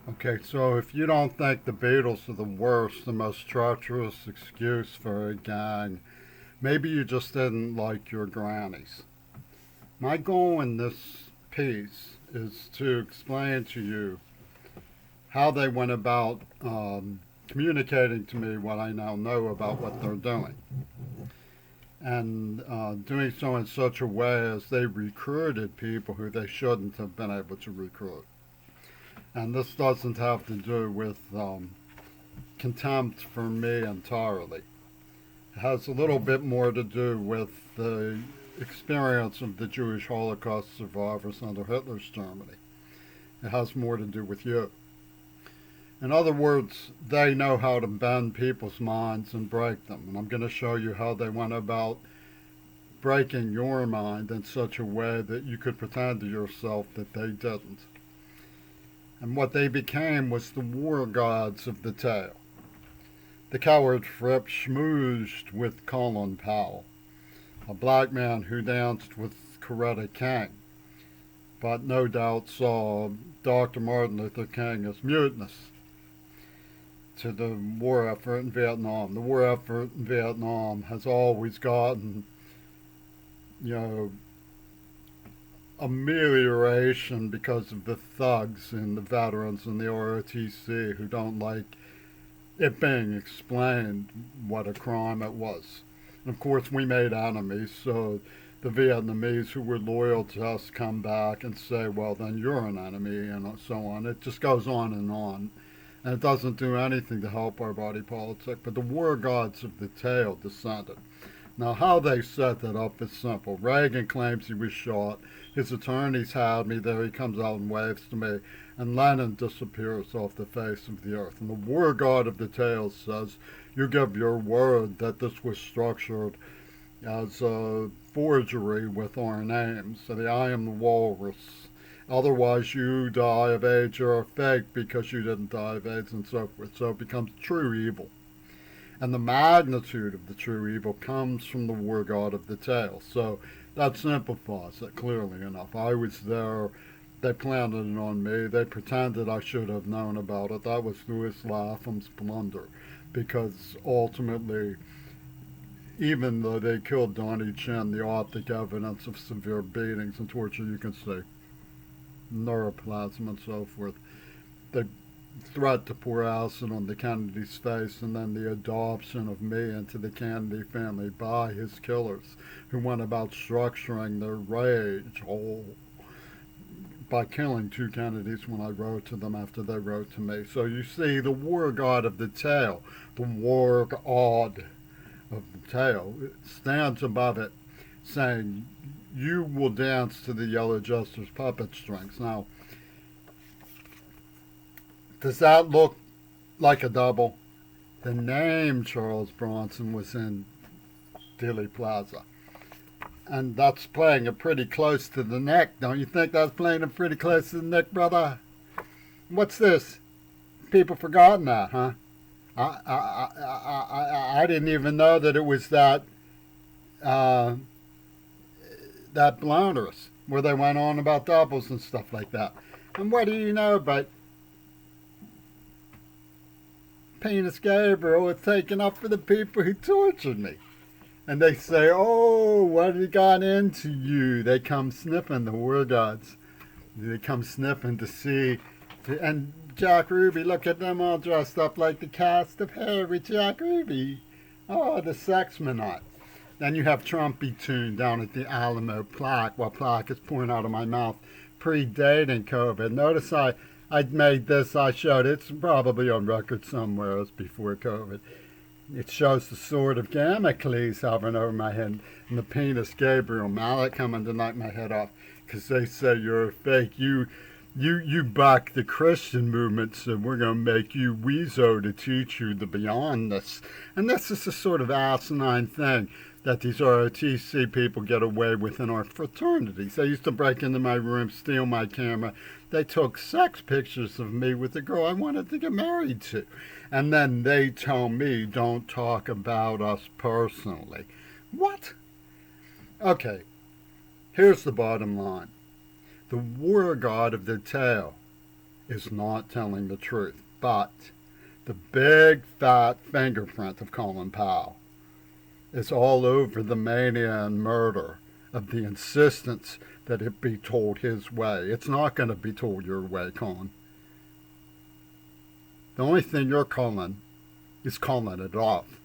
Okay, so if you don't think the Beatles are the worst, the most treacherous excuse for a gang, maybe you just didn't like your grannies. My goal in this piece is to explain to you how they went about communicating to me what I now know about what they're doing. And doing so in such a way as they recruited people who they shouldn't have been able to recruit. And this doesn't have to do with contempt for me entirely. It has a little bit more to do with the experience of the Jewish Holocaust survivors under Hitler's Germany. It has more to do with you. In other words, they know how to bend people's minds and break them. And I'm going to show you how they went about breaking your mind in such a way that you could pretend to yourself that they didn't. And what they became was the war gods of the tale. The coward Fripp schmoozed with Colin Powell, a black man who danced with Coretta King, but no doubt saw Dr. Martin Luther King as mutinous to the war effort in Vietnam. The war effort in Vietnam has always gotten, you know, amelioration because of the thugs and the veterans and the ROTC who don't like it being explained what a crime it was. And of course, we made enemies, so the Vietnamese who were loyal to us come back and say, well, then you're an enemy, and so on. It just goes on. And it doesn't do anything to help our body politic. But the war gods of the tale descended. Now, how they set that up is simple. Reagan claims he was shot. His attorneys had me there. He comes out and waves to me. And Lenin disappears off the face of the earth. And the war god of the tale says, you give your word that this was structured as a forgery with our names. So the I am the walrus. Otherwise, you die of AIDS. You're fake because you didn't die of AIDS and so forth. So it becomes true evil. And the magnitude of the true evil comes from the war god of the tale. So that simplifies it clearly enough. I was there. They planted it on me. They pretended I should have known about it. That was Louis Latham's plunder. Because ultimately, even though they killed Donnie Chin, the optic evidence of severe beatings and torture, you can see neuroplasm and so forth. They threat to pour acid on the Kennedy's face, and then the adoption of me into the Kennedy family by his killers, who went about structuring their rage by killing two Kennedys when I wrote to them after they wrote to me. So you see, the war god of the tale, the war god of the tale, stands above it, saying, you will dance to the Yellow Jester's puppet strings. Now, does that look like a double? The name Charles Bronson was in Dealey Plaza. And that's playing it pretty close to the neck. Don't you think that's playing it pretty close to the neck, brother? What's this? People forgotten that, huh? I didn't even know that it was that blunderous where they went on about doubles and stuff like that. And what do you know but Penis Gabriel was taken up for the people who tortured me. And they say, oh, what he got into you? They come sniffing, the war gods. They come sniffing to see. And Jack Ruby, look at them all dressed up like the cast of Hair with Jack Ruby. Oh, the sex monot. Then you have Trumpy Tune down at the Alamo plaque, while plaque is pouring out of my mouth, predating COVID. Notice I made this, I showed it. It's probably on record somewhere else before COVID. It shows the sword of Damocles hovering over my head and the penis Gabriel mallet coming to knock my head off because they say you're a fake. You back the Christian movement, so we're going to make you Weezo to teach you the beyondness. And this is the sort of asinine thing that these ROTC people get away with in our fraternities. They used to break into my room, steal my camera. They took sex pictures of me with the girl I wanted to get married to. And then they tell me, don't talk about us personally. What? Okay, here's the bottom line. The war god of the tale is not telling the truth. But the big fat fingerprint of Colin Powell is all over the mania and murder of the insistence that it be told his way. It's not going to be told your way, Colin. The only thing you're calling is calling it off.